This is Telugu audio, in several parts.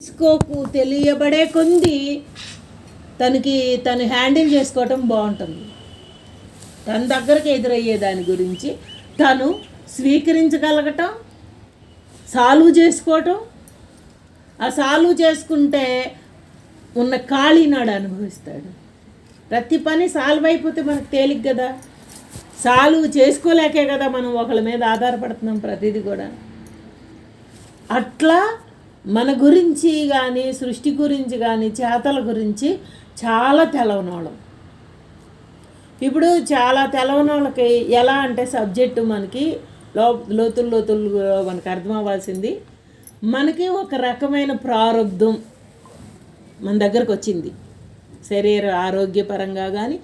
తీసుకోకు తెలియబడే కొంది తను హ్యాండిల్ చేసుకోవటం బాగుంటుంది. తన దగ్గరకు ఎదురయ్యే దాని గురించి తను స్వీకరించగలగటం, సాల్వ్ చేసుకోవటం. ఆ సాల్వ్ చేసుకుంటే ఉన్న ఖాళీనాడు అనుభవిస్తాడు. ప్రతి పని సాల్వ్ అయిపోతే మనకు తేలిక కదా. సాల్వ్ చేసుకోలేకే కదా మనం ఒకళ్ళ మీద ఆధారపడుతున్నాం ప్రతిదీ కూడా. అట్లా మన గురించి కానీ, సృష్టి గురించి కానీ, చేతల గురించి చాలా తెలవనోళ్ళం. ఇప్పుడు చాలా తెలవనోళ్ళకి ఎలా అంటే సబ్జెక్టు మనకి లోతులు మనకు అర్థం అవ్వాల్సింది, మనకి ఒక రకమైన ప్రారంధం మన దగ్గరకు వచ్చింది. శరీర ఆరోగ్యపరంగా కానీ,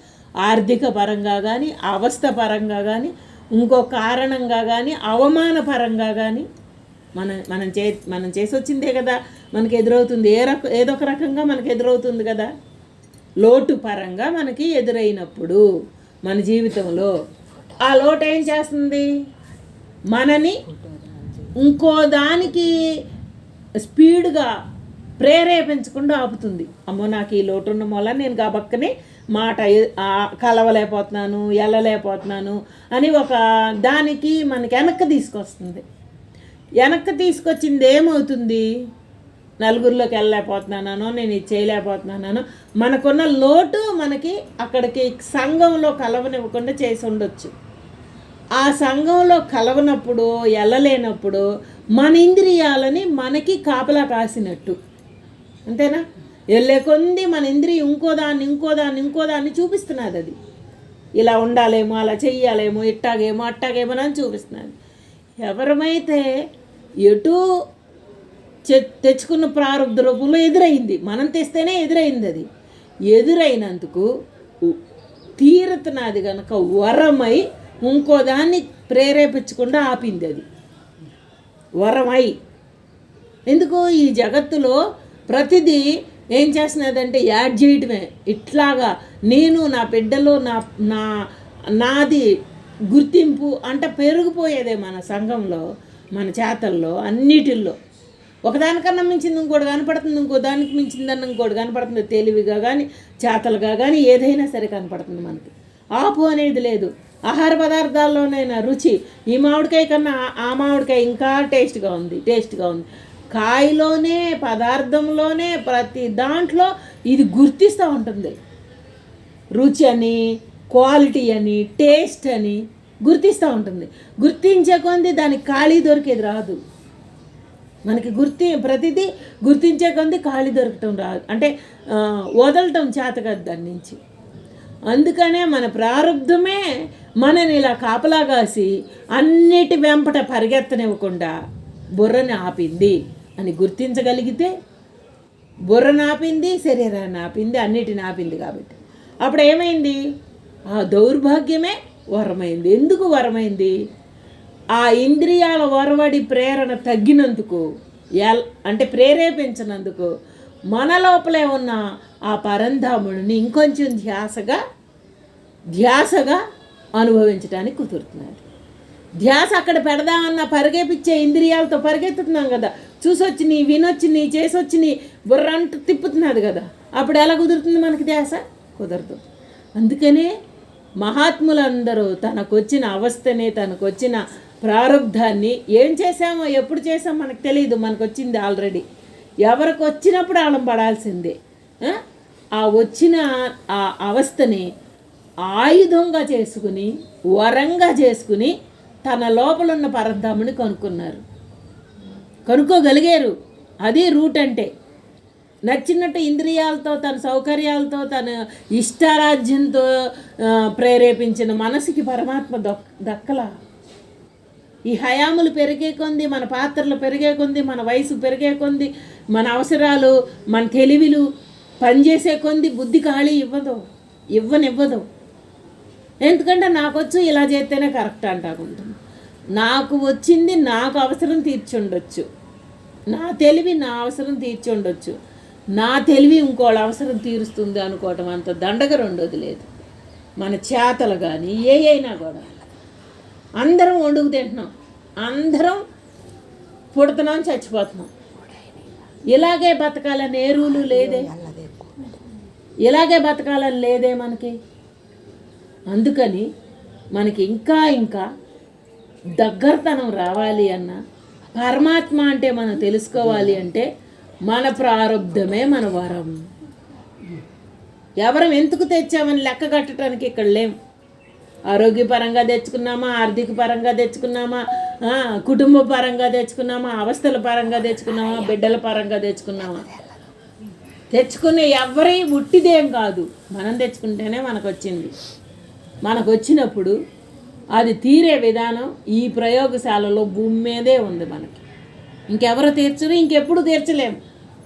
ఆర్థిక పరంగా కానీ, అవస్థ పరంగా కానీ, ఇంకో కారణంగా కానీ, అవమానపరంగా కానీ మనం చేసి వచ్చిందే కదా మనకి ఎదురవుతుంది. ఏదో ఒక రకంగా మనకి ఎదురవుతుంది కదా. లోటు పరంగా మనకి ఎదురైనప్పుడు మన జీవితంలో ఆ లోటు ఏం చేస్తుంది, మనని ఇంకో దానికి స్పీడ్గా ప్రేరేపించకుండా ఆపుతుంది. అమ్మో నాకు ఈ లోటు ఉన్న మూల నేను కాబక్కనే మాట కలవలేకపోతున్నాను, వెళ్ళలేకపోతున్నాను అని ఒక దానికి మనకి వెనక్కి తీసుకొస్తుంది. వెనక్కి తీసుకొచ్చింది ఏమవుతుంది, నలుగురిలోకి వెళ్ళలేకపోతున్నానో, నేను ఇది చేయలేకపోతున్నానో, మనకున్న లోటు మనకి అక్కడికి సంఘంలో కలవనివ్వకుండా చేసి ఉండొచ్చు. ఆ సంఘంలో కలవనప్పుడు, వెళ్ళలేనప్పుడు మన ఇంద్రియాలని మనకి కాపలా కాసినట్టు, అంతేనా? వెళ్ళే కొంది మన ఇంద్రియం ఇంకోదాన్ని చూపిస్తున్నది. అది ఇలా ఉండాలేమో, అలా చెయ్యాలేమో, ఇట్టాగేమో అట్టాగేమో అని చూపిస్తున్నది. ఎవరమైతే ఎటు తెచ్చుకున్న ప్రారంభ రూపంలో ఎదురైంది, మనం తెస్తేనే ఎదురైంది. అది ఎదురైనందుకు తీరుతున్నది కనుక వరమై ఇంకో దాన్ని ప్రేరేపించకుండా ఆపింది. అది వరమై. ఎందుకు ఈ జగత్తులో ప్రతిదీ ఏం చేస్తున్నదంటే యాడ్ చేయటమే. ఇట్లాగా నేను నా బిడ్డలో నాది గుర్తింపు అంటే పెరిగిపోయేదే మన సంఘంలో, మన చేతల్లో, అన్నిటిల్లో. ఒకదానికన్నా మించింది ఇంకోటి కనపడుతుంది, ఇంకో దానికి మించిందన్న ఇంకోటి కనపడుతుంది. తెలివిగా కానీ, చేతలుగా కానీ ఏదైనా సరే కనపడుతుంది మనకి. ఆపు అనేది లేదు. ఆహార పదార్థాల్లోనైనా రుచి, ఈ మామిడికాయ కన్నా ఆ మామిడికాయ ఇంకా టేస్ట్గా ఉంది. కాయలోనే, పదార్థంలోనే, ప్రతి దాంట్లో ఇది గుర్తిస్తూ ఉంటుంది. రుచి అని, క్వాలిటీ అని, టేస్ట్ అని గుర్తిస్తూ ఉంటుంది. గుర్తించే కొంది దానికి ఖాళీ దొరికేది రాదు. మనకి ప్రతిదీ గుర్తించే కొంది ఖాళీ దొరకటం రాదు, అంటే వదలటం చేత కాదు దాని నుంచి. అందుకనే మన ప్రారంధమే మనని ఇలా కాపలా కాసి అన్నిటి వెంపట పరిగెత్తనివ్వకుండా బుర్రని ఆపింది అని గుర్తించగలిగితే, బుర్రని ఆపింది, శరీరాన్ని ఆపింది, అన్నిటిని ఆపింది. కాబట్టి అప్పుడు ఏమైంది, ఆ దౌర్భాగ్యమే వరమైంది. ఎందుకు వరమైంది? ఆ ఇంద్రియాల వరవడి ప్రేరణ తగ్గినందుకు, అంటే ప్రేరేపించినందుకు మన లోపలే ఉన్న ఆ పరంధాముడిని ఇంకొంచెం ధ్యాసగా అనుభవించడానికి కుదురుతున్నది. ధ్యాస అక్కడ పెడదామన్న పరిగెపించే ఇంద్రియాలతో పరిగెత్తుతున్నాం కదా. చూసొచ్చి వినొచ్చి చేసొచ్చి బుర్రంట తిప్పుతున్నది కదా. అప్పుడు ఎలా కుదురుతుంది మనకి ధ్యాస? కుదరదు. అందుకనే మహాత్ములందరూ తనకొచ్చిన అవస్థని, తనకొచ్చిన ప్రారంధాన్ని ఏం చేశామో, ఎప్పుడు చేసామో మనకు తెలియదు. మనకు వచ్చింది ఆల్రెడీ. ఎవరికి వచ్చినప్పుడు ఆలం పడాల్సిందే. ఆ వచ్చిన ఆ అవస్థని ఆయుధంగా చేసుకుని, వరంగా చేసుకుని తన లోపల ఉన్న పరంధాముని కనుక్కోగలిగారు. అది రూట్ అంటే. నచ్చినట్టు ఇంద్రియాలతో, తన సౌకర్యాలతో, తన ఇష్టారాజ్యంతో ప్రేరేపించిన మనసుకి పరమాత్మ దక్కల. ఈ హయాములు పెరిగే కొంది, మన పాత్రలు పెరిగే కొంది, మన వయసు పెరిగే కొంది, మన అవసరాలు, మన తెలివిలు పనిచేసే కొంది బుద్ధి ఖాళీ ఇవ్వనివ్వదు. ఎందుకంటే నాకొచ్చు ఇలా చేస్తేనే కరెక్ట్ అంటాకుంటుంది. నాకు వచ్చింది నాకు అవసరం తీర్చుండొచ్చు, నా తెలివి నా అవసరం తీర్చుండొచ్చు, నా తెలివి ఇంకోళ్ళ అవసరం తీరుస్తుంది అనుకోవటం అంత దండగ రెండోది లేదు. మన చేతలు కానీ అయినా కూడా అందరం వండుకు తింటున్నాం, అందరం పుడుతున్నాం, చచ్చిపోతున్నాం. ఇలాగే బతకాలని ఏ రూలు లేదే, ఇలాగే బతకాలని లేదే మనకి. అందుకని మనకి ఇంకా ఇంకా దగ్గరతనం రావాలి అన్న, పరమాత్మ అంటే మనం తెలుసుకోవాలి అంటే మన ప్రారంధమే మన వరం. ఎవరం ఎందుకు తెచ్చామని లెక్క కట్టడానికి ఇక్కడ లేం. ఆరోగ్యపరంగా తెచ్చుకున్నామా, ఆర్థిక పరంగా తెచ్చుకున్నామా, కుటుంబ పరంగా తెచ్చుకున్నామా, అవస్థల పరంగా తెచ్చుకున్నామా, బిడ్డల పరంగా తెచ్చుకున్నామా, తెచ్చుకునే ఎవరి ఉట్టిదేం కాదు, మనం తెచ్చుకుంటేనే మనకు వచ్చింది. మనకు వచ్చినప్పుడు అది తీరే విధానం ఈ ప్రయోగశాలలో భూమి మీదే ఉంది మనకి. ఇంకెవరు తీర్చరు, ఇంకెప్పుడు తీర్చలేము.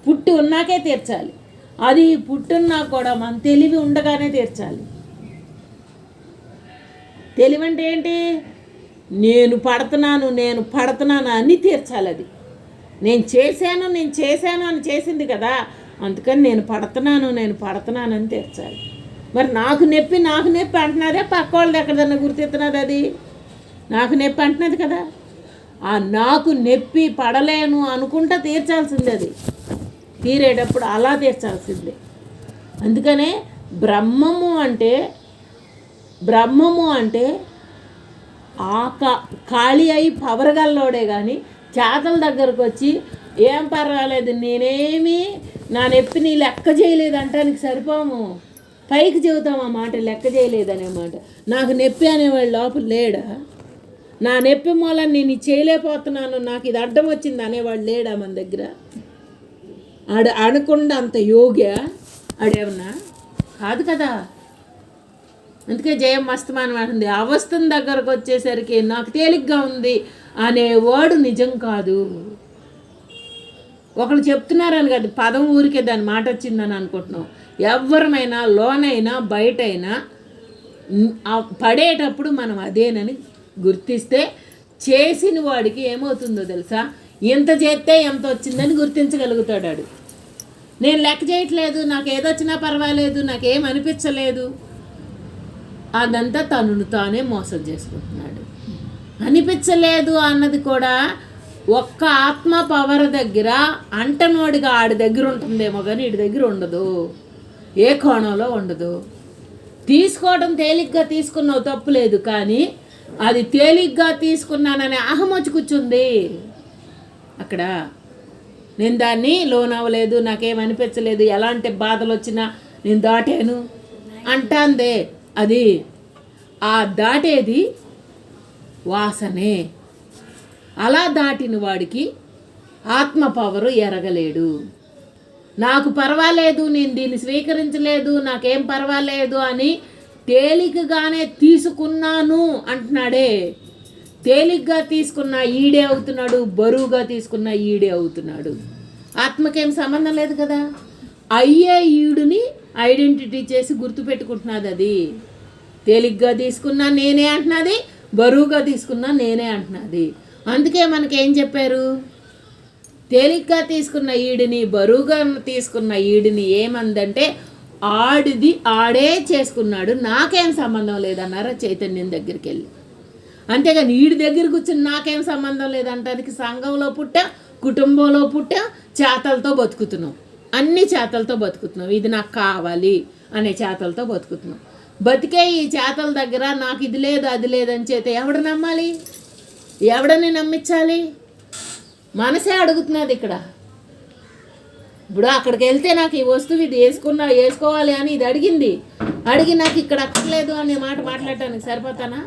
పుట్టి ఉన్నాకే తీర్చాలి. అది పుట్టున్నా కూడా మన తెలివి ఉండగానే తీర్చాలి. తెలివి అంటే ఏంటి? నేను పడుతున్నాను అని తీర్చాలి. అది నేను చేశాను అని చేసింది కదా, అందుకని నేను పడుతున్నాను అని తీర్చాలి. మరి నాకు నొప్పి అంటున్నదే, పక్క వాళ్ళది ఎక్కడన్నా గుర్తెత్తున్నది. అది నాకు నొప్పి అంటున్నది కదా, ఆ నాకు నొప్పి పడలేను అనుకుంటా తీర్చాల్సింది. అది తీరేటప్పుడు అలా తీర్చాల్సిందే. అందుకనే బ్రహ్మము అంటే ఖాళీ అయి పవరగల్లోడే కానీ చేతల దగ్గరకు వచ్చి ఏం పర్వాలేదు, నేనేమి నా నొప్పి నీ లెక్క చేయలేదు అంటానికి సరిపోము. పైకి చెబుతాం ఆ మాట, లెక్క చేయలేదనే మాట. నాకు నొప్పి అనేవాడు లోపల లేడా? నా నొప్పి మూలం నేను చేయలేకపోతున్నాను, నాకు ఇది అడ్డం వచ్చింది అనేవాడు లేడా మన దగ్గర? అనకుండా అంత యోగ్య ఆడేమన్నా కాదు కదా. అందుకే జయం మస్తమానం అంటుంది, అవస్థం దగ్గరకు వచ్చేసరికి నాకు తేలిగ్గా ఉంది అనేవాడు నిజం కాదు. ఒకళ్ళు చెప్తున్నారని కదా, పదం ఊరికే దాని మాట వచ్చిందని అనుకుంటున్నాం. ఎవరమైనా లోనైనా బయటైనా పడేటప్పుడు మనం అదేనని గుర్తిస్తే చేసిన వాడికి ఏమవుతుందో తెలుసా? ఎంత చేస్తే ఎంత వచ్చిందని గుర్తించగలుగుతాడు. నేను లెక్క చేయట్లేదు, నాకు ఏదొచ్చినా పర్వాలేదు, నాకేం అనిపించలేదు, అదంతా తనను తానే మోసం చేసుకుంటున్నాడు. అనిపించలేదు అన్నది కూడా ఒక్క ఆత్మ పవర్ దగ్గర అంటనోడిగా ఆడి దగ్గర ఉంటుందేమో కానీ వీడి దగ్గర ఉండదు, ఏ కోణంలో ఉండదు. తీసుకోవడం తేలిగ్గా తీసుకున్నావు తప్పులేదు, కానీ అది తేలిగ్గా తీసుకున్నాననే అహం వచ్చి కూర్చుంది అక్కడ. నేను దాన్ని లోనవ్వలేదు, నాకేమనిపించలేదు, ఎలాంటి బాధలు వచ్చినా నేను దాటాను అంటాందే. అది ఆ దాటేది వాసనే. అలా దాటిన వాడికి ఆత్మ పవరు ఎరగలేడు. నాకు పర్వాలేదు, నేను దీన్ని స్వీకరించలేదు, నాకేం పర్వాలేదు అని తేలికగానే తీసుకున్నాను అంటున్నాడే. తేలిగ్గా తీసుకున్న ఈడే అవుతున్నాడు, బరువుగా తీసుకున్న ఈడే అవుతున్నాడు. ఆత్మకేం సంబంధం లేదు కదా. అయ్యే ఈడుని ఐడెంటిటీ చేసి గుర్తుపెట్టుకుంటున్నది. అది తేలిగ్గా తీసుకున్నా నేనే అంటున్నది, బరువుగా తీసుకున్నా నేనే అంటున్నది. అందుకే మనకేం చెప్పారు? తేలిగ్గా తీసుకున్న ఈడిని, బరువుగా తీసుకున్న ఈడిని ఏమందంటే ఆడిది ఆడే చేసుకున్నాడు, నాకేం సంబంధం లేదన్నారా చైతన్యం దగ్గరికి వెళ్ళి. అంతేగాని ఈడి దగ్గర కూర్చుని నాకేం సంబంధం లేదంటానికి సంఘంలో పుట్టాం, కుటుంబంలో పుట్టాం, చేతలతో బతుకుతున్నాం, అన్ని చేతలతో బతుకుతున్నాం. ఇది నాకు కావాలి అనే చేతలతో బతుకుతున్నాం. బతికే ఈ చేతల దగ్గర నాకు ఇది లేదు అది లేదని చేత ఎవడు నమ్మాలి? ఎవడని నమ్మించాలి? మనసే అడుగుతున్నది ఇక్కడ. ఇప్పుడు అక్కడికి వెళ్తే నాకు ఈ వస్తువు ఇది వేసుకోవాలి అని ఇది అడిగి నాకు ఇక్కడ అక్కర్లేదు అనే మాట మాట్లాడటానికి సరిపోతానా?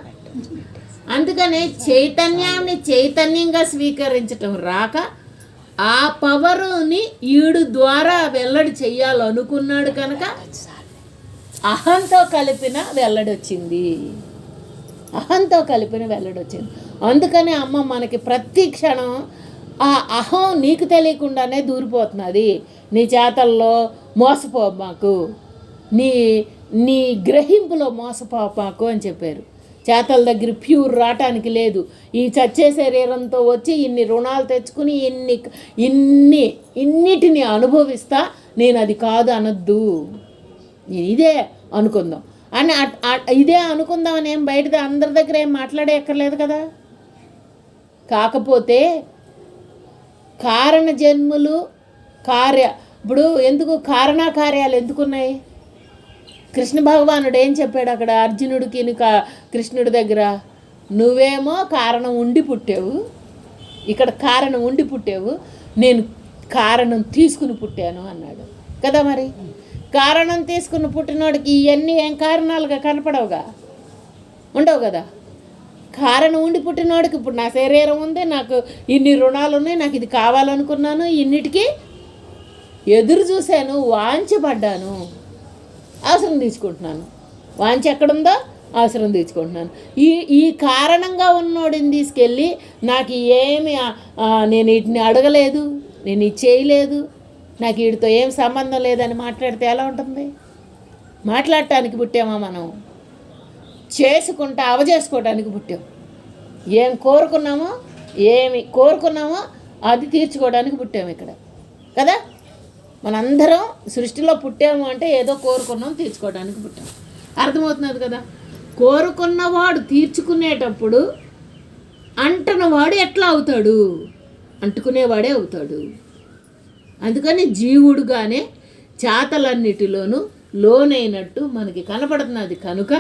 అందుకనే చైతన్యాన్ని చైతన్యంగా స్వీకరించటం రాక ఆ పవరుని ఈడు ద్వారా వెల్లడి చెయ్యాలనుకున్నాడు కనుక అహంతో కలిపిన వెల్లడొచ్చింది. అందుకనే అమ్మ మనకి ప్రతి క్షణం ఆ అహం నీకు తెలియకుండానే దూరిపోతున్నది. నీ చేతల్లో మోసపోమాకు, నీ గ్రహింపులో మోసపోమాకు అని చెప్పారు. చేతల దగ్గర ప్యూర్ రావటానికి లేదు. ఈ చచ్చే శరీరంతో వచ్చి ఇన్ని రుణాలు తెచ్చుకుని ఇన్నిటిని అనుభవిస్తా, నేను అది కాదు అనొద్దు, నేను ఇదే అనుకుందాం అని ఇదే అనుకుందాం అని ఏం బయట అందరి దగ్గర ఏం మాట్లాడేయక్కర్లేదు కదా. కాకపోతే కారణ జన్ములు ఇప్పుడు ఎందుకు కారణాకార్యాలు ఎందుకున్నాయి? కృష్ణ భగవానుడు ఏం చెప్పాడు అక్కడ అర్జునుడికి కృష్ణుడి దగ్గర? నువ్వేమో కారణం ఉండి పుట్టావు, ఇక్కడ కారణం ఉండి పుట్టావు, నేను కారణం తీసుకుని పుట్టాను అన్నాడు కదా. మరి కారణం తీసుకుని పుట్టినోడికి ఇవన్నీ ఏం కారణాలుగా కనపడవుగా, ఉండవు కదా. కారణం ఉండి పుట్టినోడికి ఇప్పుడు నా శరీరం ఉంది, నాకు ఇన్ని రుణాలు ఉన్నాయి, నాకు ఇది కావాలనుకున్నాను, ఇన్నిటికీ ఎదురు చూశాను, వాంఛపడ్డాను, అవసరం తీసుకుంటున్నాను. వాంఛ ఎక్కడుందో అవసరం తీసుకుంటున్నాను. ఈ కారణంగా ఉన్నోడిని తీసుకెళ్ళి నాకు ఏమి నేను వీటిని అడగలేదు, నేను ఇది చేయలేదు, నాకు వీడితో ఏం సంబంధం లేదని మాట్లాడితే ఎలా ఉంటుంది? మాట్లాడటానికి పుట్టామా మనం? చేసుకుంటా అవజేసుకోవడానికి పుట్టాం. ఏం కోరుకున్నామో అది తీర్చుకోవడానికి పుట్టాము ఇక్కడ కదా. మనందరం సృష్టిలో పుట్టాము అంటే ఏదో కోరుకున్నాం, తీర్చుకోవడానికి పుట్టాము. అర్థమవుతున్నది కదా. కోరుకున్నవాడు తీర్చుకునేటప్పుడు అంటనవాడు ఎట్లా అవుతాడు? అంటుకునేవాడే అవుతాడు. అందుకని జీవుడుగానే చేతలన్నిటిలోనూ లోనైనట్టు మనకి కనపడుతున్నది కనుక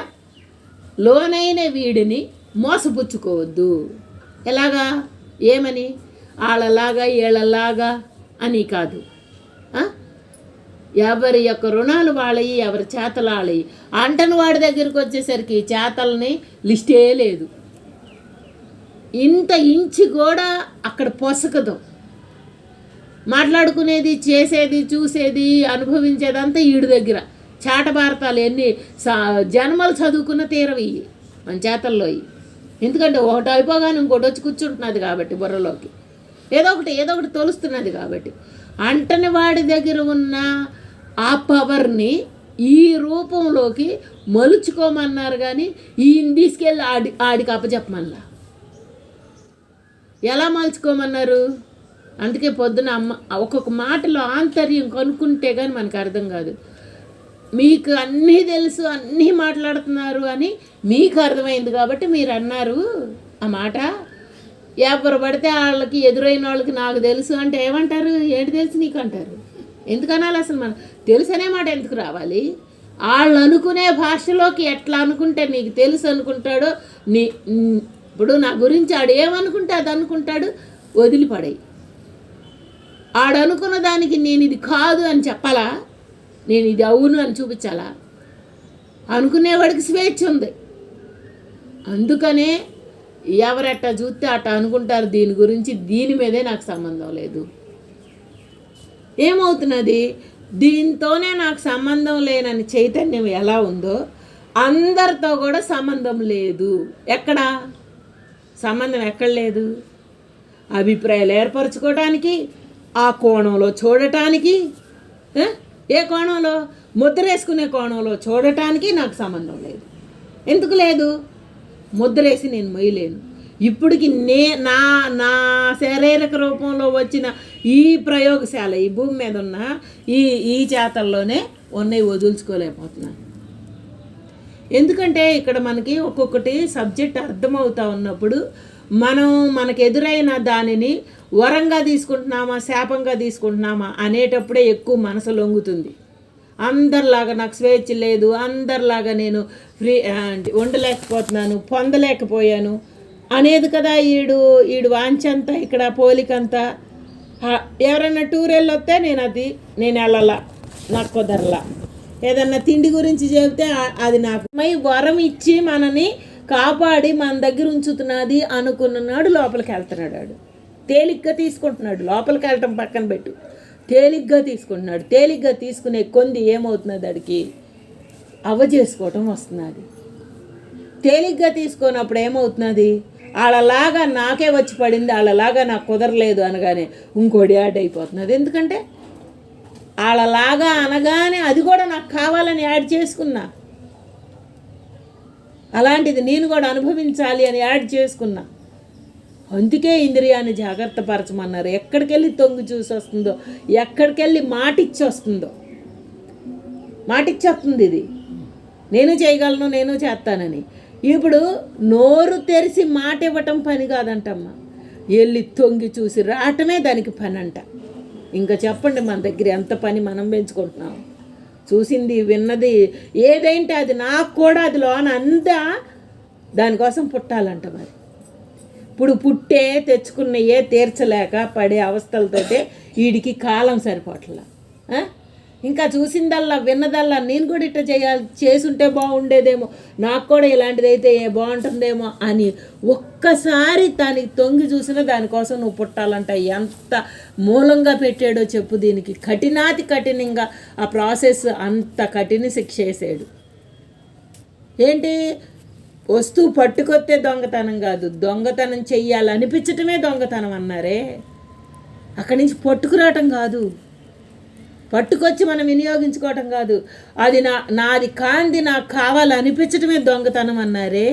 లోనైన వీడిని మోసపుచ్చుకోవద్దు. ఎలాగా? ఏమని? వాళ్ళలాగా వీళ్ళలాగా అని కాదు. ఎవరి యొక్క రుణాలు వాళ్ళయి, ఎవరి చేతలు వాళ్ళయి. అంటని వాడి దగ్గరికి వచ్చేసరికి చేతల్ని లిస్టే లేదు. ఇంత ఇంచి కూడా అక్కడ పొసకదు. మాట్లాడుకునేది, చేసేది, చూసేది, అనుభవించేదంతా ఈడు దగ్గర. చాటభారతాలు ఎన్ని జన్మలు చదువుకున్న తీరవి మన చేతల్లో. ఎందుకంటే ఒకటి అయిపోగానే ఇంకోటి వచ్చి కూర్చుంటున్నది కాబట్టి, బుర్రలోకి ఏదో ఒకటి తొలుస్తున్నది కాబట్టి. అంటని వాడి దగ్గర ఉన్న ఆ పవర్ని ఈ రూపంలోకి మలుచుకోమన్నారు. కానీ ఈయన తీసుకెళ్ళి ఆడికి అప్పచెప్పమల్లా. ఎలా మలుచుకోమన్నారు? అందుకే పొద్దున ఒక్కొక్క మాటలో ఆంతర్యం కనుక్కుంటే కానీ మనకు అర్థం కాదు. మీకు అన్నీ తెలుసు, అన్నీ మాట్లాడుతున్నారు అని మీకు అర్థమైంది కాబట్టి మీరు అన్నారు ఆ మాట. ఎవరు పడితే వాళ్ళకి ఎదురైన వాళ్ళకి నాకు తెలుసు అంటే ఏమంటారు? ఏంటి తెలుసు నీకు అంటారు. ఎందుకనాలి అసలు? మనం తెలుసు అనే మాట ఎందుకు రావాలి? వాళ్ళు అనుకునే భాషలోకి ఎట్లా అనుకుంటే నీకు తెలుసు అనుకుంటాడో ఇప్పుడు నా గురించి ఆడు ఏమనుకుంటే అది అనుకుంటాడు, వదిలిపడాయి. ఆడనుకున్న దానికి నేను ఇది కాదు అని చెప్పాలా? నేను ఇది అవును అని చూపించాలా? అనుకునేవాడికి స్వేచ్ఛ ఉంది. అందుకనే ఎవరెట్టా చూస్తే అట్ట అనుకుంటారు దీని గురించి, దీని మీదే నాకు సంబంధం లేదు. ఏమవుతున్నది? దీంతోనే నాకు సంబంధం లేనని చైతన్యం ఎలా ఉందో అందరితో కూడా సంబంధం లేదు. ఎక్కడ సంబంధం? ఎక్కడ లేదు? అభిప్రాయాలు ఏర్పరచుకోవడానికి, ఆ కోణంలో చూడటానికి, ఏ కోణంలో? ముద్రేసుకునే కోణంలో చూడటానికి నాకు సంబంధం లేదు. ఎందుకు లేదు? ముద్రేసి నేను మొయ్యలేను. ఇప్పటికి నా శారీరక రూపంలో వచ్చిన ఈ ప్రయోగశాల, ఈ భూమి మీద ఉన్న ఈ చేతల్లోనే ఉన్నాయి, వదులుచుకోలేకపోతున్నాను. ఎందుకంటే ఇక్కడ మనకి ఒక్కొక్కటి సబ్జెక్ట్ అర్థమవుతా ఉన్నప్పుడు మనకు ఎదురైన దానిని వరంగా తీసుకుంటున్నామా, శాపంగా తీసుకుంటున్నామా అనేటప్పుడే ఎక్కువ మనసు లొంగుతుంది. అందరిలాగా నాకు స్వేచ్ఛ లేదు, అందరిలాగా నేను ఉండలేకపోతున్నాను, పొందలేకపోయాను అనేది కదా ఈడు వాంచంతా, ఇక్కడ పోలికంతా. ఎవరన్నా టూర్ వెళ్ళొస్తే నేను వెళ్ళాలా, నాకు కుదరలా. ఏదన్నా తిండి గురించి చెబితే అది నాకు వరం ఇచ్చి మనని కాపాడి మన దగ్గర ఉంచుతున్నది అనుకున్నాడు, లోపలికి వెళ్తున్నాడు. తేలిగ్గా తీసుకుంటున్నాడు. లోపలికి వెళ్ళటం పక్కన పెట్టు, తేలిగ్గా తీసుకుంటున్నాడు. తేలిగ్గా తీసుకునే కొంది ఏమవుతున్నది? అడికి చేసుకోవటం వస్తున్నది. తేలిగ్గా తీసుకున్నప్పుడు ఏమవుతున్నది? వాళ్ళలాగా నాకే వచ్చి పడింది, వాళ్ళలాగా నాకు కుదరలేదు అనగానే ఇంకోటి యాడ్ అయిపోతున్నది. ఎందుకంటే వాళ్ళలాగా అనగానే అది కూడా నాకు కావాలని యాడ్ చేసుకున్నా, అలాంటిది నేను కూడా అనుభవించాలి అని యాడ్ చేసుకున్నా. అందుకే ఇంద్రియాన్ని జాగ్రత్త పరచమన్నారు. ఎక్కడికి వెళ్ళి తొంగి చూసి వస్తుందో, ఎక్కడికి వెళ్ళి మాటిచ్చేస్తుందో, మాటిచ్చేస్తుంది ఇది నేను చేయగలను, నేను చేస్తానని. ఇప్పుడు నోరు తెరిచి మాట ఇవ్వటం పని కాదంటమ్మా, వెళ్ళి తొంగి చూసి రావటమే దానికి పని అంట. ఇంకా చెప్పండి మన దగ్గర ఎంత పని మనం పెంచుకుంటున్నాం. చూసింది విన్నది ఏదైతే అది నాకు కూడా అది లోన అంతా దానికోసం పుట్టాలంట. మరి ఇప్పుడు పుట్టే తెచ్చుకున్నయే తీర్చలేక పడే అవస్థలతోటే వీడికి కాలం సరిపోట్లా. ఇంకా చూసిందల్లా విన్నదల్లా నేను కూడా ఇట్లా చేసుంటే బాగుండేదేమో, నాకు కూడా ఇలాంటిది అయితే బాగుంటుందేమో అని ఒక్కసారి దానికి తొంగి చూసినా దానికోసం నువ్వు పుట్టాలంట. ఎంత మూలంగా పెట్టాడో చెప్పు. దీనికి కఠినాతి కఠినంగా ఆ ప్రాసెస్ అంత కఠిన శిక్ష వేసాడు. ఏంటి, వస్తువు పట్టుకొస్తే దొంగతనం కాదు, దొంగతనం చెయ్యాలనిపించటమే దొంగతనం అన్నారే. అక్కడి నుంచి పట్టుకురావటం కాదు, పట్టుకొచ్చి మనం వినియోగించుకోవటం కాదు, అది నాది కాంది నాకు కావాలనిపించటమే దొంగతనం అన్నారే.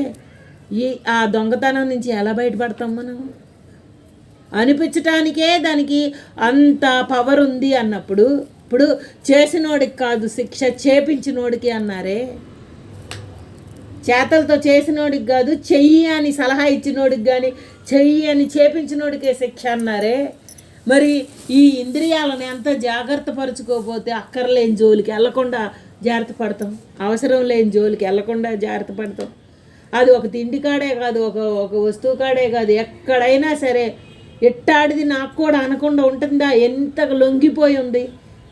ఆ దొంగతనం నుంచి ఎలా బయటపడతాం మనం? అనిపించటానికే దానికి అంత పవర్ ఉంది అన్నప్పుడు, ఇప్పుడు చేసినోడికి కాదు శిక్ష, చేపించినోడికి అన్నారే. చేతలతో చేసినోడికి కాదు, చెయ్యి అని సలహా ఇచ్చినోడికి కానీ, చెయ్యి అని చేపించినోడికే శిక్ష అన్నారే. మరి ఈ ఇంద్రియాలను ఎంత జాగ్రత్త పరుచుకోకపోతే అక్కర్లేని జోలికి వెళ్ళకుండా జాగ్రత్త పడతాం, అవసరం లేని జోలికి వెళ్ళకుండా జాగ్రత్త పడతాం. అది ఒక తిండి కాడే కాదు, ఒక వస్తువు కాడే కాదు, ఎక్కడైనా సరే ఎట్టాడిది నాకు కూడా అనకుండా ఉంటుందా? ఎంతగా లొంగిపోయి ఉంది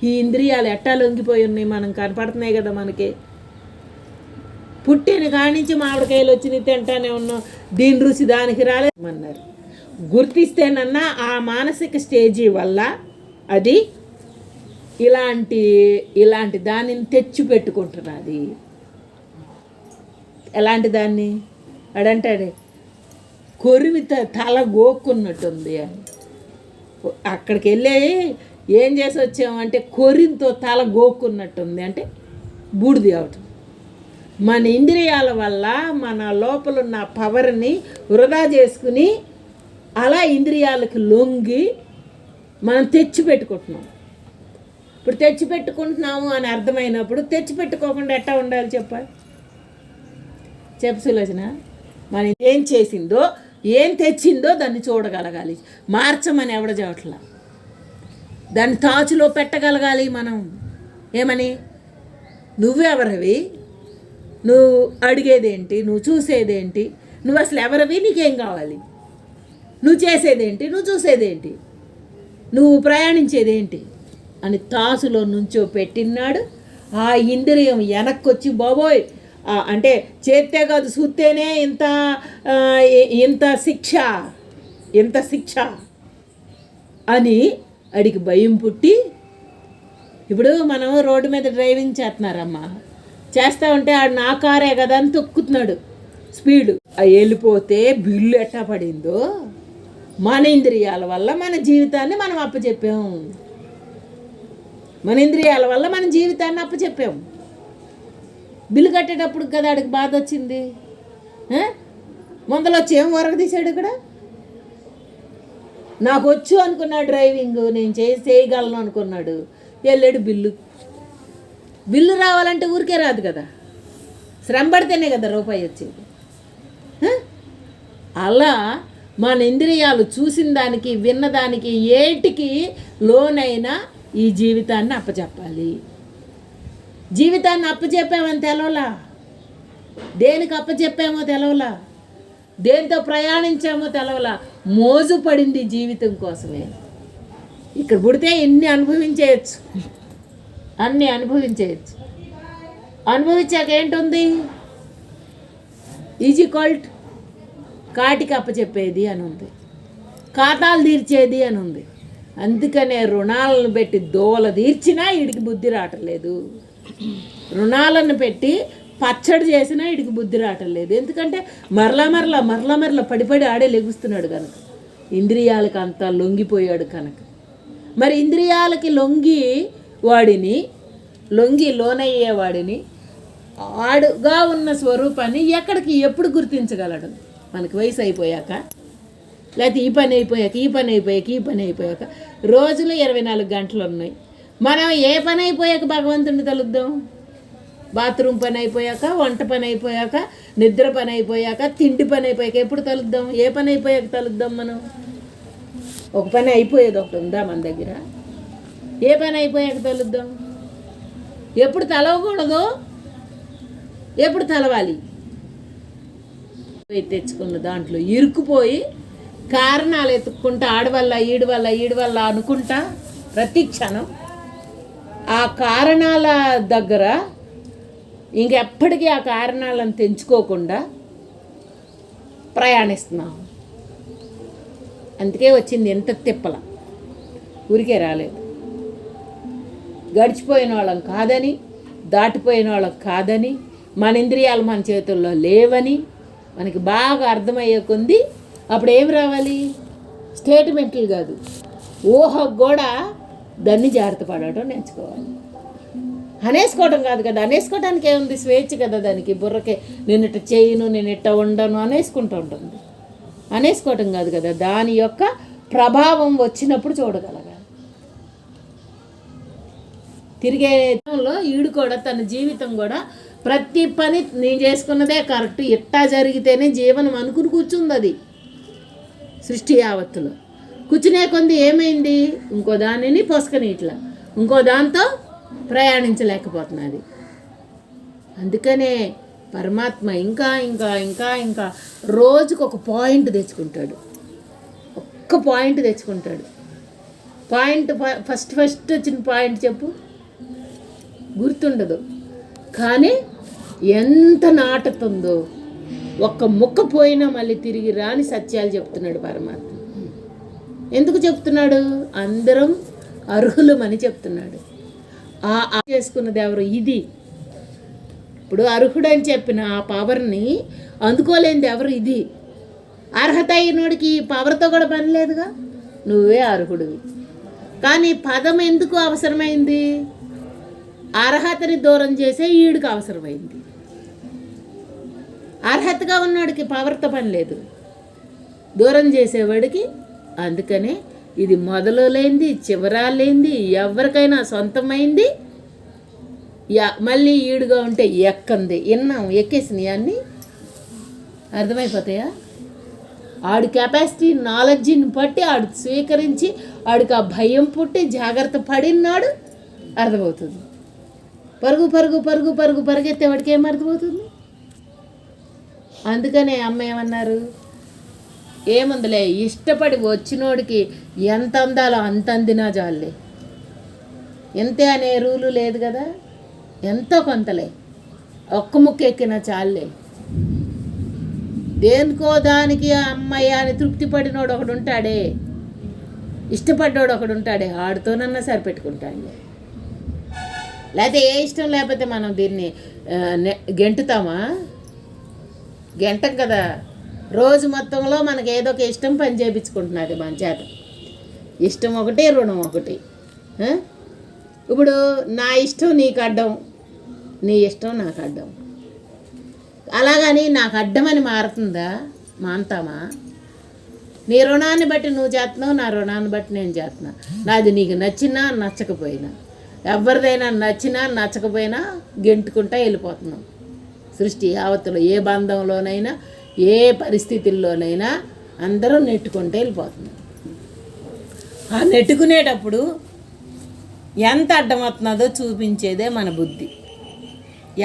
ఈ ఇంద్రియాలు, ఎట్టా లొంగిపోయి ఉన్నాయి, మనం కనపడుతున్నాయి కదా మనకి. పుట్టిన కానించి మామిడికాయలు వచ్చినాయి తింటానే ఉన్నాం, దీని రుచి దానికి రాలేదన్నారు. గుర్తిస్తేనన్నా ఆ మానసిక స్టేజీ వల్ల అది ఇలాంటి దానిని తెచ్చి పెట్టుకుంటున్నది. ఎలాంటి దాన్ని అడంటాడే, కొరిమిత తల గోక్కున్నట్టుంది అని. అక్కడికి వెళ్ళి ఏం చేసి వచ్చామంటే కొరింతో తల గోక్కున్నట్టుంది అంటే బూడిది అవటం. మన ఇంద్రియాల వల్ల మన లోపలున్న పవర్ని వృధా చేసుకుని అలా ఇంద్రియాలకు లొంగి మనం తెచ్చిపెట్టుకుంటున్నాం. ఇప్పుడు తెచ్చిపెట్టుకుంటున్నాము అని అర్థమైనప్పుడు తెచ్చిపెట్టుకోకుండా ఎట్టా ఉండాలి చెప్పాలి? చెప్పు సులోచన. మనం ఏం చేసిందో ఏం తెచ్చిందో దాన్ని చూడగలగాలి, మార్చమని ఎవడ చెప్పట్లా. దాన్ని తాచులో పెట్టగలగాలి మనం. ఏమని, నువ్వెవరివి, నువ్వు అడిగేదేంటి, నువ్వు చూసేదేంటి, నువ్వు అసలు ఎవరివి, నీకేం కావాలి, నువ్వు చేసేదేంటి, నువ్వు చూసేదేంటి, నువ్వు ప్రయాణించేదేంటి అని తాసులో నుంచో పెట్టినాడు. ఆ ఇంద్రియం వెనక్కొచ్చి బాబోయ్ అంటే చేస్తే కాదు చూస్తేనే ఇంత శిక్ష అని అడిగి భయం పుట్టి, ఇప్పుడు మనం రోడ్డు మీద డ్రైవింగ్ చేస్తున్నారమ్మా, చేస్తూ ఉంటే ఆడు నా కారే కదా అని తొక్కుతున్నాడు స్పీడు. వెళ్ళిపోతే బిల్లు ఎట్టా పడిందో మన ఇంద్రియాల వల్ల మన జీవితాన్ని మనం అప్పచెప్పాం. మన ఇంద్రియాల వల్ల మన జీవితాన్ని అప్పచెప్పాం. బిల్లు కట్టేటప్పుడు కదా ఆడికి బాధ వచ్చింది. ముందలో వచ్చి ఏం వరకు తీసాడు ఇక్కడ. నాకు వచ్చు అనుకున్నాడు డ్రైవింగ్, నేను చేయగలను అనుకున్నాడు, వెళ్ళాడు బిల్లు రావాలంటే ఊరికే రాదు కదా, శ్రమ పడితేనే కదా రూపాయి వచ్చేది. అలా మన ఇంద్రియాలు చూసిన దానికి విన్నదానికి ఏటికి లోనైనా ఈ జీవితాన్ని అప్పచెప్పాలి. జీవితాన్ని అప్పచెప్పామని తెలవలా, దేనికి అప్పచెప్పామో తెలవలా, దేంతో ప్రయాణించామో తెలవలా, మోజు పడింది జీవితం కోసమే. ఇక్కడ పుడితే అన్నీ అనుభవించేయచ్చు. అనుభవించాక ఏంటుంది, ఈజీ కోల్ట్ కాటికి అప్పచెప్పేది అని ఉంది, ఖాతాలు తీర్చేది అని ఉంది. అందుకనే రుణాలను పెట్టి దోవల తీర్చినా వీడికి బుద్ధి రావట్లేదు, రుణాలను పెట్టి పచ్చడి చేసినా వీడికి బుద్ధి రావట్లేదు. ఎందుకంటే మరలా పడిపడి ఆడే లెగుస్తున్నాడు కనుక, ఇంద్రియాలకు అంతా లొంగిపోయాడు కనుక. మరి ఇంద్రియాలకి లొంగి లోనయ్యేవాడిని ఆడుగా ఉన్న స్వరూపాన్ని ఎప్పుడు గుర్తించగలడు? మనకి వయసు అయిపోయాక, లేకపోతే ఈ పని అయిపోయాక రోజులు 24 గంటలు ఉన్నాయి. మనం ఏ పని అయిపోయాక భగవంతుడిని తలుద్దాం? బాత్రూమ్ పని అయిపోయాక, వంట పని అయిపోయాక, నిద్ర పని అయిపోయాక, తిండి పని అయిపోయాక ఎప్పుడు తలుద్దాం? ఏ పని అయిపోయాక తలుద్దాం మనం? ఒక పని అయిపోయేది ఒకటి ఉందా మన దగ్గర? ఏ పని అయిపోయాక తలుద్దాం. ఎప్పుడు తలవకూడదు, ఎప్పుడు తలవాలి. తెచ్చుకున్న దాంట్లో ఇరుక్కుపోయి కారణాలు ఎత్తుక్కుంటా ఆడవల్ల ఈడు వల్ల అనుకుంటా ప్రతి క్షణం ఆ కారణాల దగ్గర ఇంకెప్పటికీ ఆ కారణాలను తెంచుకోకుండా ప్రయాణిస్తున్నాం. అందుకే వచ్చింది ఎంత తిప్పల, ఊరికే రాలేదు. గడిచిపోయిన వాళ్ళం కాదని, దాటిపోయిన వాళ్ళం కాదని, మన ఇంద్రియాలు మన చేతుల్లో లేవని మనకి బాగా అర్థమయ్యే కొంది అప్పుడు ఏమి రావాలి? స్టేట్మెంట్లు కాదు, ఊహకు కూడా దాన్ని జాగ్రత్త పడటం నేర్చుకోవాలి. అనేసుకోవటం కాదు కదా, అనేసుకోవడానికి ఏముంది? స్వేచ్ఛ కదా దానికి. బుర్రకే నేను ఇట్ట చేయను, నేను ఇట్ట ఉండను అనేసుకుంటూ ఉంటుంది. అనేసుకోవటం కాదు కదా, దాని యొక్క ప్రభావం వచ్చినప్పుడు చూడగలగాలి. తిరిగేలో ఈడు కూడా తన జీవితం కూడా ప్రతి పని నేను చేసుకున్నదే కరెక్ట్, ఇట్టా జరిగితేనే జీవనం అనుకుని కూర్చుంది. అది సృష్టి యావత్తులో కూర్చునే కొంది ఏమైంది? ఇంకో దానిని పొసకని ఇట్లా ఇంకో దాంతో ప్రయాణించలేకపోతున్నది. అందుకనే పరమాత్మ ఇంకా ఇంకా ఇంకా ఇంకా రోజుకు ఒక పాయింట్ తెచ్చుకుంటాడు. ఒక్క పాయింట్ తెచ్చుకుంటాడు. పాయింట్ ఫస్ట్ వచ్చిన పాయింట్ చెప్పు, గుర్తుండదు. కానీ ఎంత నాటుతుందో, ఒక్క ముక్క పోయినా మళ్ళీ తిరిగి రాని సత్యాలు చెప్తున్నాడు పరమాత్మ. ఎందుకు చెప్తున్నాడు? అందరం అర్హులమని చెప్తున్నాడు. ఆ చేసుకున్నది ఎవరు? ఇది. ఇప్పుడు అర్హుడని చెప్పిన ఆ పవర్ని అందుకోలేనిది ఎవరు? ఇది. అర్హత అయినోడికి ఈ పవర్తో కూడా పని లేదుగా, నువ్వే అర్హుడివి. కానీ పదం ఎందుకు అవసరమైంది? అర్హతని దూరం చేసే ఈడికి అవసరమైంది. అర్హతగా ఉన్నవాడికి పవర్తో పని లేదు, దూరం చేసేవాడికి. అందుకనే ఇది మొదలు లేనిది, చివరా లేనిది, ఎవరికైనా సొంతమైంది. మళ్ళీ ఈడుగా ఉంటే ఎక్కంది, విన్నాం, ఎక్కేసినాయి అన్నీ అర్థమైపోతాయా? ఆడి కెపాసిటీ నాలెడ్జిని బట్టి ఆడు స్వీకరించి ఆడికి ఆ భయం పుట్టి జాగ్రత్త పడినాడు అర్థమవుతుంది. పరుగు పరుగు పరుగు పరుగు పరిగెత్తేవాడికి ఏం అర్థమవుతుంది? అందుకనే అమ్మ ఏమన్నారు? ఏముందిలే, ఇష్టపడి వచ్చినోడికి ఎంత అందాలో అంత అందినా చాలే, ఎంతే అనే రూలు లేదు కదా. ఎంతో కొంతలే, ఒక్క ముక్క ఎక్కినా చాలే. దేనికో దానికి అమ్మాయి అని తృప్తి పడినోడు ఒకడు ఉంటాడే, ఇష్టపడ్డాడు ఒకడు ఉంటాడే, ఆడితోనన్నా సరిపెట్టుకుంటాడు. లేకపోతే ఏ ఇష్టం లేకపోతే మనం దీన్ని గెంటుతామా? గెంటం కదా. రోజు మొత్తంలో మనకి ఏదో ఒక ఇష్టం పని చేయించుకుంటున్నది మన చేత. ఇష్టం ఒకటి, రుణం ఒకటి. ఇప్పుడు నా ఇష్టం నీకు అడ్డం, నీ ఇష్టం నాకు అడ్డం. అలాగని నాకు అడ్డమని మారుతుందా? మాంతామా? నీ రుణాన్ని బట్టి నువ్వు చేస్తున్నావు, నా రుణాన్ని బట్టి నేను చేస్తున్నా. నాది నీకు నచ్చినా నచ్చకపోయినా, ఎవరిదైనా నచ్చినా నచ్చకపోయినా గెంటుకుంటా వెళ్ళిపోతున్నాం. సృష్టి యావత్తులో ఏ బంధంలోనైనా ఏ పరిస్థితుల్లోనైనా అందరూ నెట్టుకుంటూ వెళ్ళిపోతున్నాం. ఆ నెట్టుకునేటప్పుడు ఎంత అడ్డమవుతున్నదో చూపించేదే మన బుద్ధి.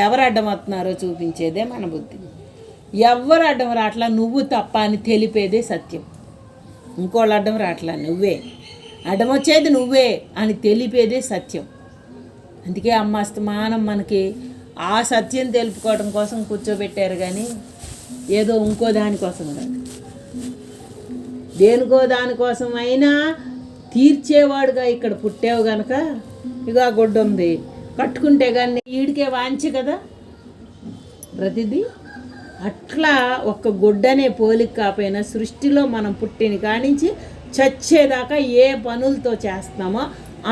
ఎవరు అడ్డమవుతున్నారో చూపించేదే మన బుద్ధి. ఎవరు అడ్డం రాట్లా, నువ్వు తప్ప అని తెలిపేదే సత్యం. ఇంకోళ్ళు అడ్డం రాట్లా, నువ్వే అడ్డం వచ్చేది, నువ్వే అని తెలిపేదే సత్యం. అందుకే అమ్మ అస్తమానం మనకి ఆ సత్యం తెలుపుకోవడం కోసం కూర్చోబెట్టారు, కానీ ఏదో ఇంకో దానికోసం కాదు. దేనికో దానికోసం అయినా తీర్చేవాడుగా ఇక్కడ పుట్టావు కనుక ఇక ఆ గుడ్డ ఉంది కట్టుకుంటే కానీ ఈడికే వాంచి కదా ప్రతిదీ. అట్లా ఒక్క గుడ్డనే పోలిక కాపోయినా సృష్టిలో మనం పుట్టిన కానించి చచ్చేదాకా ఏ పనులతో చేస్తున్నామో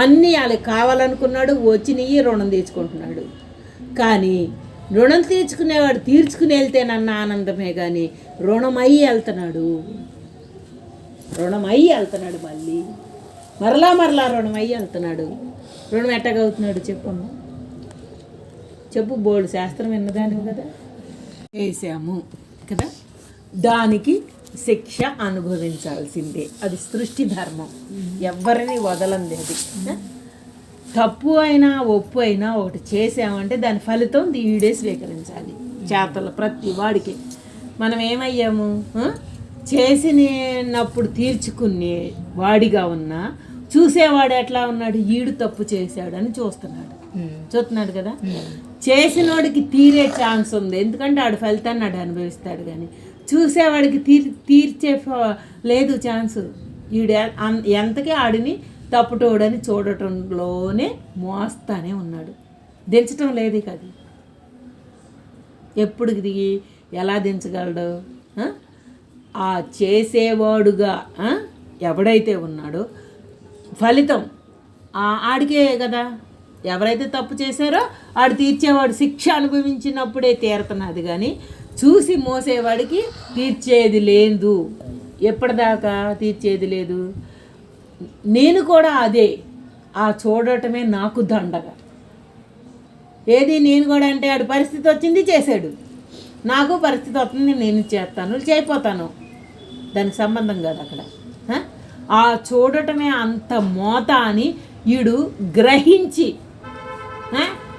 అన్నీ వాళ్ళకి కావాలనుకున్నాడు, వచ్చినవి రుణం తీర్చుకుంటున్నాడు. కానీ రుణం తీర్చుకునేవాడు తీర్చుకుని వెళ్తేనన్న ఆనందమే, కానీ రుణమై వెళ్తున్నాడు. మళ్ళీ మరలా రుణమై వెళ్తున్నాడు. రుణం ఎట్టగవుతున్నాడు చెప్పమ్మా, చెప్పు. బోర్డు శాస్త్రం విన్నదానివి కదా, వేసాము కదా, దానికి శిక్ష అనుభవించాల్సిందే. అది సృష్టి ధర్మం, ఎవరిని వదలంది అది. తప్పు అయినా ఒప్పు అయినా ఒకటి చేసామంటే దాని ఫలితం వీడే స్వీకరించాలి. చేతలు ప్రతి వాడికి మనం ఏమయ్యాము, చేసినప్పుడు తీర్చుకునే వాడిగా ఉన్నా చూసేవాడు ఎట్లా ఉన్నాడు, ఈడు తప్పు చేశాడు అని చూస్తున్నాడు కదా. చేసినోడికి తీరే ఛాన్స్ ఉంది, ఎందుకంటే ఆడు ఫలితాన్ని ఆడు అనుభవిస్తాడు. కానీ చూసేవాడికి తీర్చే లేదు ఛాన్స్. ఈడు ఎంతకీ ఆడిని తప్పుటోడని చూడటంలోనే మోస్తానే ఉన్నాడు, దించటం లేదు. అది ఎప్పుడు దిగి ఎలా దించగలడు? ఆ చేసేవాడుగా ఎవడైతే ఉన్నాడో ఫలితం ఆడికే కదా. ఎవరైతే తప్పు చేశారో ఆడు తీర్చేవాడు శిక్ష అనుభవించినప్పుడే తీరుతున్నది, కానీ చూసి మోసేవాడికి తీర్చేది లేదు. ఎప్పటిదాకా తీర్చేది లేదు. నేను కూడా అదే, ఆ చూడటమే నాకు దండగా. ఏది నేను కూడా అంటే ఆడు పరిస్థితి వచ్చింది చేశాడు, నాకు పరిస్థితి వస్తుంది నేను చేస్తాను చేయపోతాను, దానికి సంబంధం కాదు అక్కడ. ఆ చూడటమే అంత మోత అని ఈడు గ్రహించి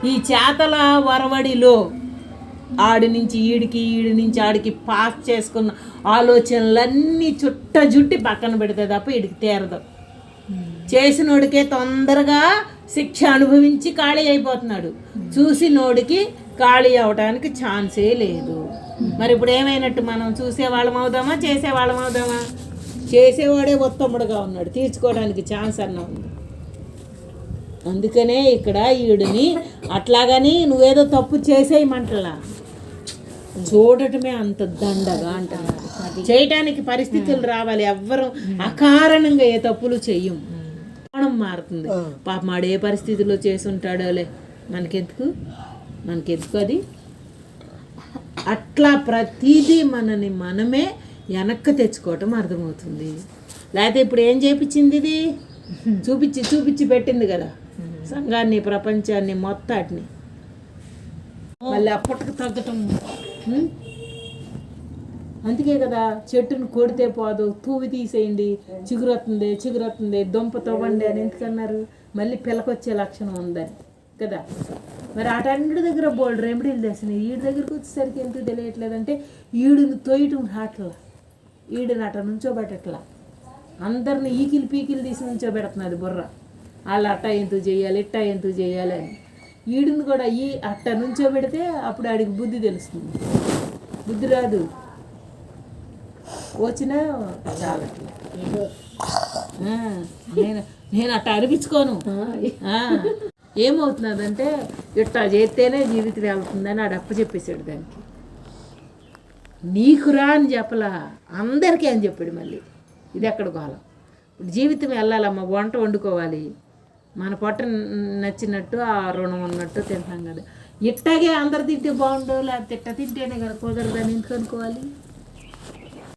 ఈ చేతల వరవడిలో ఆడి నుంచి ఈడికి ఈడి నుంచి ఆడికి పాస్ చేసుకున్న ఆలోచనలన్నీ జుట్టి పక్కన పెడితే తప్ప ఈడికి తీరదు. చేసినోడికే తొందరగా శిక్ష అనుభవించి ఖాళీ అయిపోతున్నాడు, చూసినోడికి ఖాళీ అవడానికి ఛాన్సే లేదు. మరి ఇప్పుడు ఏమైనట్టు? మనం చూసేవాళ్ళం అవుదామా, చేసేవాళ్ళం అవుదామా? చేసేవాడే ఉత్తముడుగా ఉన్నాడు, తీర్చుకోవడానికి ఛాన్స్ అన్న ఉంది. అందుకనే ఇక్కడ ఈడుని అట్లాగని నువ్వేదో తప్పు చేసేయమంటలా, చూడటమే అంత దండగా అంటున్నారు. చేయటానికి పరిస్థితులు రావాలి, ఎవ్వరం అకారణంగా ఏ తప్పులు చెయ్యం. కోణం మారుతుంది. పాపం ఆడు ఏ పరిస్థితిలో చేసి ఉంటాడోలే, మనకెందుకు అది. అట్లా ప్రతిదీ మనమే వెనక్కి తెచ్చుకోవటం అర్థమవుతుంది. లేకపోతే ఇప్పుడు ఏం చేపించింది, ఇది చూపించి పెట్టింది కదా సంఘాన్ని, ప్రపంచాన్ని మొత్తాన్ని. మళ్ళీ అప్పటికి తగ్గటం. అందుకే కదా చెట్టును కొడితే పోదు, తూవి తీసేయండి, చిగురొస్తుంది, దుంప తవ్వండి అని ఎందుకన్నారు? మళ్ళీ పిల్లకొచ్చే లక్షణం ఉందని కదా. మరి అటన్నిటి దగ్గర బోల్డ్ రెమెడీలు తెచ్చినాయి, ఈడి దగ్గరికి వచ్చేసరికి ఎందుకు తెలియట్లేదంటే ఈడుని తొయ్యటం రాట్లా, ఈడుని అట నుంచోబెట్టట్లా, అందరిని ఈకిలు పీకిలు తీసి నుంచోబెడుతున్నది బుర్ర. వాళ్ళు అట్ట ఎందుకు చేయాలి, ఇట్ట ఎందుకు చేయాలి అని. ఈడుని కూడా ఈ అట్ట నుంచోబెడితే అప్పుడు ఆడికి బుద్ధి తెలుస్తుంది. బుద్ధి రాదు, వచ్చినా చాలట్లా. నేను అట్ట అనిపించుకోను. ఏమవుతున్నదంటే ఇట్లా చేస్తేనే జీవితం వెళ్తుందని ఆడు అప్పచెప్పేశాడు దానికి. నీకురా అని చెప్పలా, అందరికీ అని చెప్పాడు. మళ్ళీ ఇది ఎక్కడ గోలం? ఇప్పుడు జీవితం వెళ్ళాలమ్మా, వంట వండుకోవాలి, మన పొట్ట నచ్చినట్టు ఆ రుణం ఉన్నట్టు తింటాం కదా. ఇట్టాగే అందరు తింటే బాగుండు, లేకపోతే ఇట్ట తింటేనే కదా కుదరదని ఎందుకు అనుకోవాలి?